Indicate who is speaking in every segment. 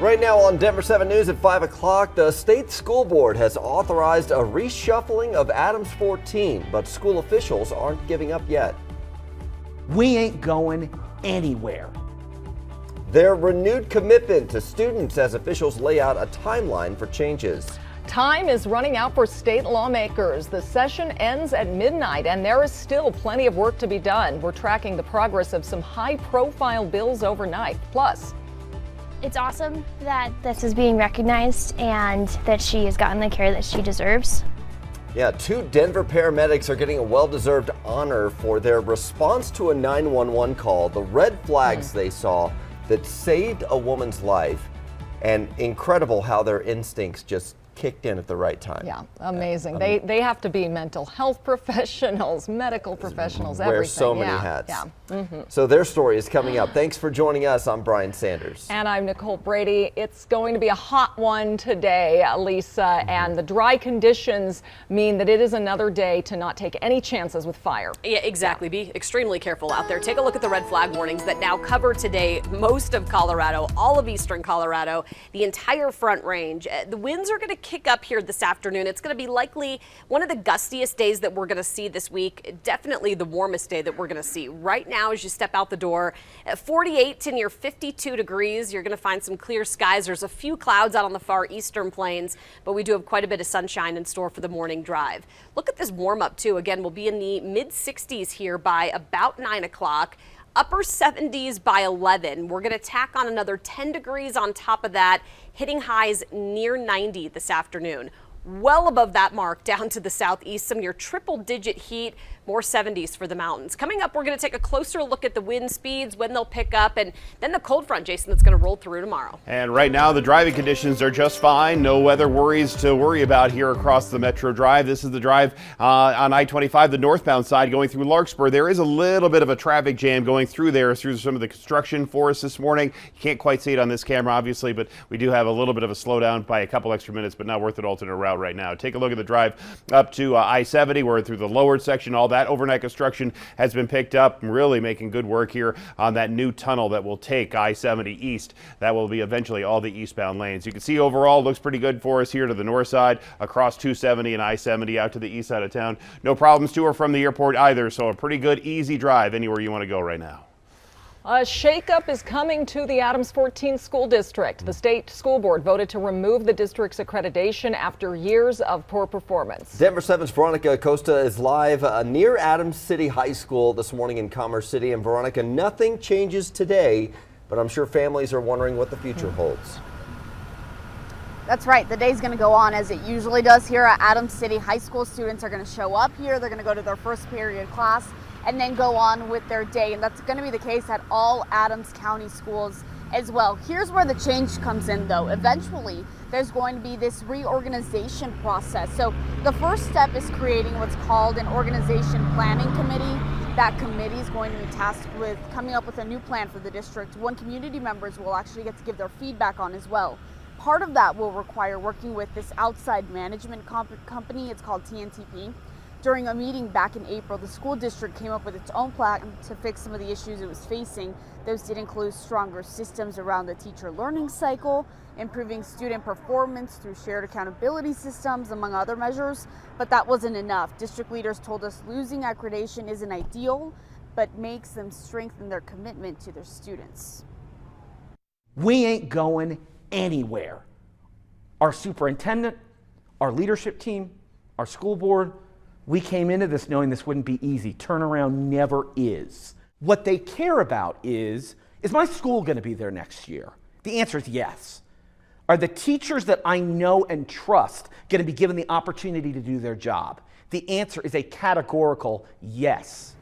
Speaker 1: Right now on Denver 7 News at 5 o'clock, the state school board has authorized a reshuffling of Adams 14, but school officials aren't giving up yet.
Speaker 2: We ain't going anywhere.
Speaker 1: Their renewed commitment to students as officials lay out a timeline for changes.
Speaker 3: Time is running out for state lawmakers. The session ends at midnight and there is still plenty of work to be done. We're tracking the progress of some high-profile bills overnight. Plus,
Speaker 4: it's awesome that this is being recognized and that she has gotten the care that she deserves.
Speaker 1: Yeah, 2 Denver paramedics are getting a well-deserved honor for their response to a 911 call, the red flags they saw that saved a woman's life, and incredible how their instincts just kicked in at the right time.
Speaker 3: yeah, amazing. They have to be mental health professionals, medical professionals, everything.
Speaker 1: Wear so many hats.
Speaker 3: Yeah.
Speaker 1: So their story is coming up. Thanks for joining us. I'm Brian Sanders.
Speaker 3: And I'm Nicole Brady. It's going to be a hot one today, Lisa, and the dry conditions mean that it is another day to not take any chances with fire.
Speaker 5: Yeah, exactly. Be extremely careful out there. Take a look at the red flag warnings that now cover today most of Colorado, all of eastern Colorado, the entire Front Range. The winds are going to kick up here this afternoon. It's going to be likely one of the gustiest days that we're going to see this week. Definitely the warmest day that we're going to see. Right now, as you step out the door, at 48 to near 52 degrees, you're going to find some clear skies. There's a few clouds out on the far eastern plains, but we do have quite a bit of sunshine in store for the morning drive. Look at this warm up too. Again, we'll be in the mid 60s here by about 9 o'clock. Upper 70s by 11. We're going to tack on another 10 degrees on top of that, hitting highs near 90 this afternoon. Well above that mark down to the southeast, some near triple-digit heat, more 70s for the mountains. Coming up, we're going to take a closer look at the wind speeds, when they'll pick up, and then the cold front, Jason, that's going to roll through tomorrow.
Speaker 6: And right now, the driving conditions are just fine. No weather worries to worry about here across the Metro Drive. This is the drive on I-25, the northbound side going through Larkspur. There is a little bit of a traffic jam going through there through some of the construction for us this morning. You can't quite see it on this camera, obviously, but we do have a little bit of a slowdown by a couple extra minutes, but not worth an alternate route right now. Take a look at the drive up to I-70. We're through the lowered section. All that overnight construction has been picked up, really making good work here on that new tunnel that will take I-70 east. That will be eventually all the eastbound lanes. You can see overall looks pretty good for us here to the north side, across 270 and I-70 out to the east side of town. No problems to or from the airport either, so a pretty good, easy drive anywhere you want to go right now.
Speaker 3: A shakeup is coming to the Adams 14 school district. The state school board voted to remove the district's accreditation after years of poor performance.
Speaker 1: Denver 7's Veronica Acosta is live near Adams City High School this morning in Commerce City. And Veronica, nothing changes today, but I'm sure families are wondering what the future holds.
Speaker 7: That's right. The day's going to go on as it usually does here at Adams City High School. Students are going to show up here. They're going to go to their first period class and then go on with their day. And that's going to be the case at all Adams County schools as well. Here's where the change comes in, though. Eventually, there's going to be this reorganization process. So the first step is creating what's called an organization planning committee. That committee is going to be tasked with coming up with a new plan for the district. One community members will actually get to give their feedback on as well. Part of that will require working with this outside management company. It's called TNTP. During a meeting back in April, the school district came up with its own plan to fix some of the issues it was facing. Those did include stronger systems around the teacher learning cycle, improving student performance through shared accountability systems, among other measures. But that wasn't enough. District leaders told us losing accreditation isn't ideal, but makes them strengthen their commitment to their students.
Speaker 2: We ain't going anywhere. Our superintendent, our leadership team, our school board, we came into this knowing this wouldn't be easy. Turnaround never is. What they care about is my school going to be there next year? The answer is yes. Are the teachers that I know and trust going to be given the opportunity to do their job? The answer is a categorical yes.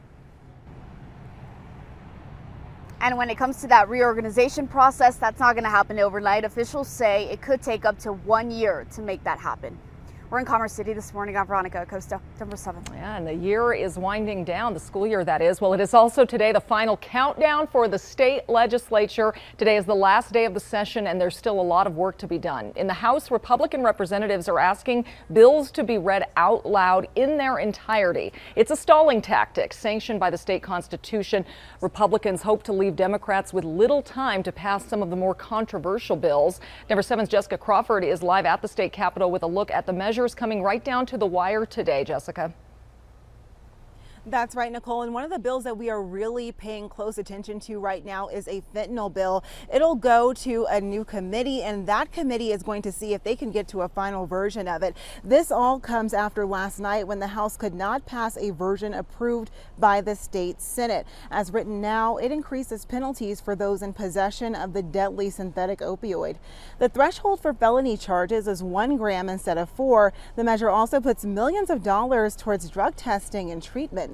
Speaker 7: And when it comes to that reorganization process, that's not going to happen overnight. Officials say it could take up to 1 year to make that happen. We're in Commerce City this morning. I'm Veronica Acosta, Denver 7.
Speaker 3: Yeah, and the year is winding down, the school year that is. Well, it is also today the final countdown for the state legislature. Today is the last day of the session, and there's still a lot of work to be done. In the House, Republican representatives are asking bills to be read out loud in their entirety. It's a stalling tactic sanctioned by the state constitution. Republicans hope to leave Democrats with little time to pass some of the more controversial bills. Denver 7's Jessica Crawford is live at the state capitol with a look at the measures coming right down to the wire today. Jessica.
Speaker 8: That's right, Nicole. And one of the bills that we are really paying close attention to right now is a fentanyl bill. It'll go to a new committee, and that committee is going to see if they can get to a final version of it. This all comes after last night when the House could not pass a version approved by the state Senate. As written now, it increases penalties for those in possession of the deadly synthetic opioid. The threshold for felony charges is 1 gram instead of 4. The measure also puts millions of dollars towards drug testing and treatment.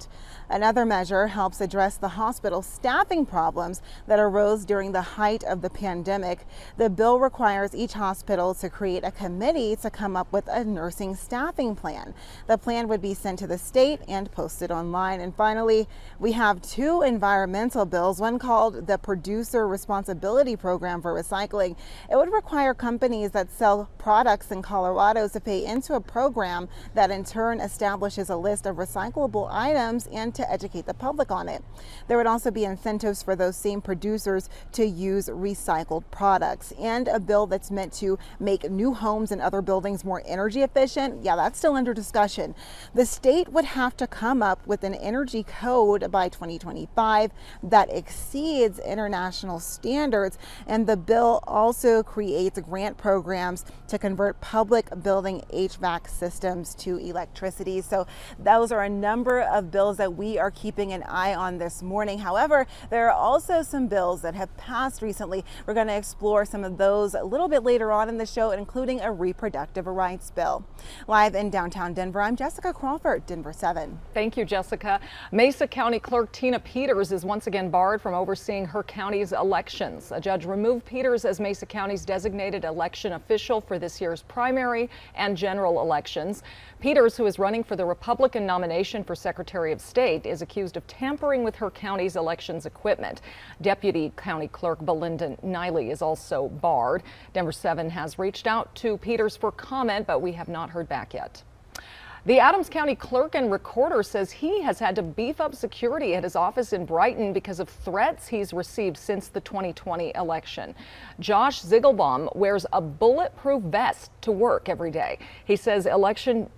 Speaker 8: Another measure helps address the hospital staffing problems that arose during the height of the pandemic. The bill requires each hospital to create a committee to come up with a nursing staffing plan. The plan would be sent to the state and posted online. And finally, we have 2 environmental bills, one called the Producer Responsibility Program for Recycling. It would require companies that sell products in Colorado to pay into a program that in turn establishes a list of recyclable items and to educate the public on it. There would also be incentives for those same producers to use recycled products, and a bill that's meant to make new homes and other buildings more energy efficient. Yeah, that's still under discussion. The state would have to come up with an energy code by 2025 that exceeds international standards, and the bill also creates grant programs to convert public building HVAC systems to electricity. So those are a number of bills that we are keeping an eye on this morning. However, there are also some bills that have passed recently. We're going to explore some of those a little bit later on in the show, including a reproductive rights bill. Live in downtown Denver, I'm Jessica Crawford, Denver 7.
Speaker 3: Thank you, Jessica. Mesa County Clerk Tina Peters is once again barred from overseeing her county's elections. A judge removed Peters as Mesa County's designated election official for this year's primary and general elections. Peters, who is running for the Republican nomination for Secretary of State, is accused of tampering with her county's elections equipment. Deputy County Clerk Belinda Niley is also barred. Denver 7 has reached out to Peters for comment, but we have not heard back yet. The Adams County Clerk and Recorder says he has had to beef up security at his office in Brighton because of threats he's received since the 2020 election. Josh Ziegelbaum wears a bulletproof vest to work every day. He says election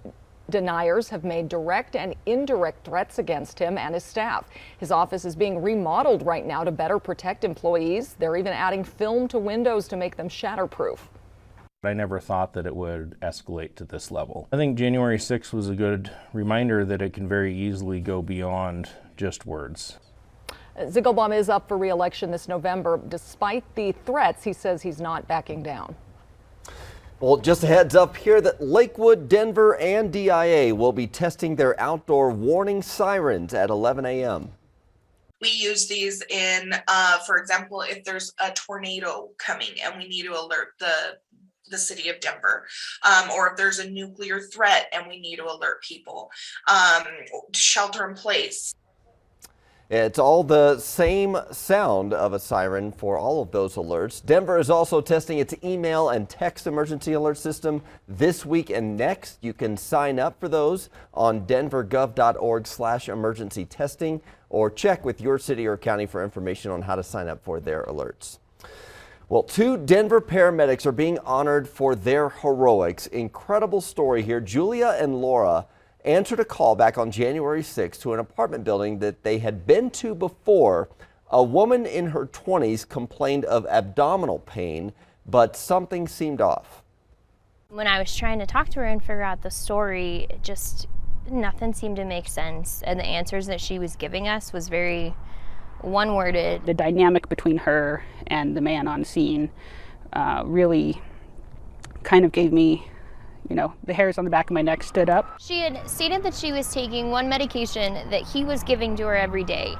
Speaker 3: deniers have made direct and indirect threats against him and his staff. His office is being remodeled right now to better protect employees. They're even adding film to windows to make them shatterproof.
Speaker 9: I never thought that it would escalate to this level. I think January 6th was a good reminder that it can very easily go beyond just words.
Speaker 3: Ziegelbaum is up for re-election this November. Despite the threats, he says he's not backing down.
Speaker 1: Well, just a heads up here that Lakewood, Denver, and DIA will be testing their outdoor warning sirens at 11 a.m.
Speaker 10: We use these in, for example, if there's a tornado coming and we need to alert the city of Denver, or if there's a nuclear threat and we need to alert people, shelter in place.
Speaker 1: It's all the same sound of a siren for all of those alerts. Denver is also testing its email and text emergency alert system this week and next. You can sign up for those on denvergov.org/emergency testing, or check with your city or county for information on how to sign up for their alerts. Well, 2 Denver paramedics are being honored for their heroics. Incredible story here. Julia and Laura answered a call back on January 6th to an apartment building that they had been to before. A woman in her 20s complained of abdominal pain, but something seemed off.
Speaker 4: When I was trying to talk to her and figure out the story, nothing seemed to make sense. And the answers that she was giving us was very one-worded.
Speaker 11: The dynamic between her and the man on scene really kind of gave me, the hairs on the back of my neck stood up.
Speaker 4: She had stated that she was taking one medication that he was giving to her every day.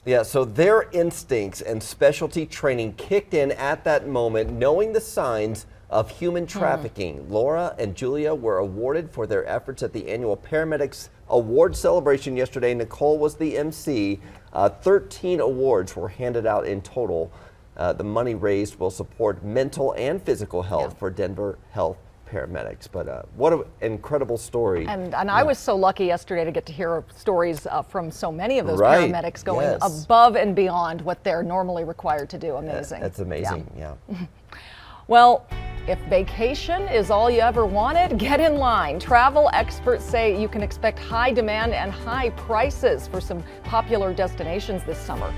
Speaker 1: Yeah, so their instincts and specialty training kicked in at that moment, knowing the signs of human trafficking. Laura and Julia were awarded for their efforts at the annual Paramedics Award celebration yesterday. Nicole was the MC. 13 awards were handed out in total. The money raised will support mental and physical health for Denver Health paramedics. But what an incredible story.
Speaker 3: And I was so lucky yesterday to get to hear stories from so many of those paramedics going above and beyond what they're normally required to do. Amazing.
Speaker 1: That's amazing, yeah.
Speaker 3: Well, if vacation is all you ever wanted, get in line. Travel experts say you can expect high demand and high prices for some popular destinations this summer.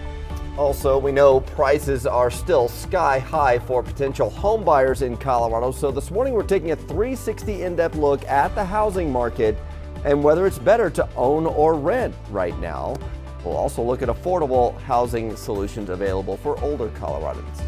Speaker 1: Also, we know prices are still sky high for potential home buyers in Colorado. So this morning we're taking a 360 in-depth look at the housing market and whether it's better to own or rent right now. We'll also look at affordable housing solutions available for older Coloradans.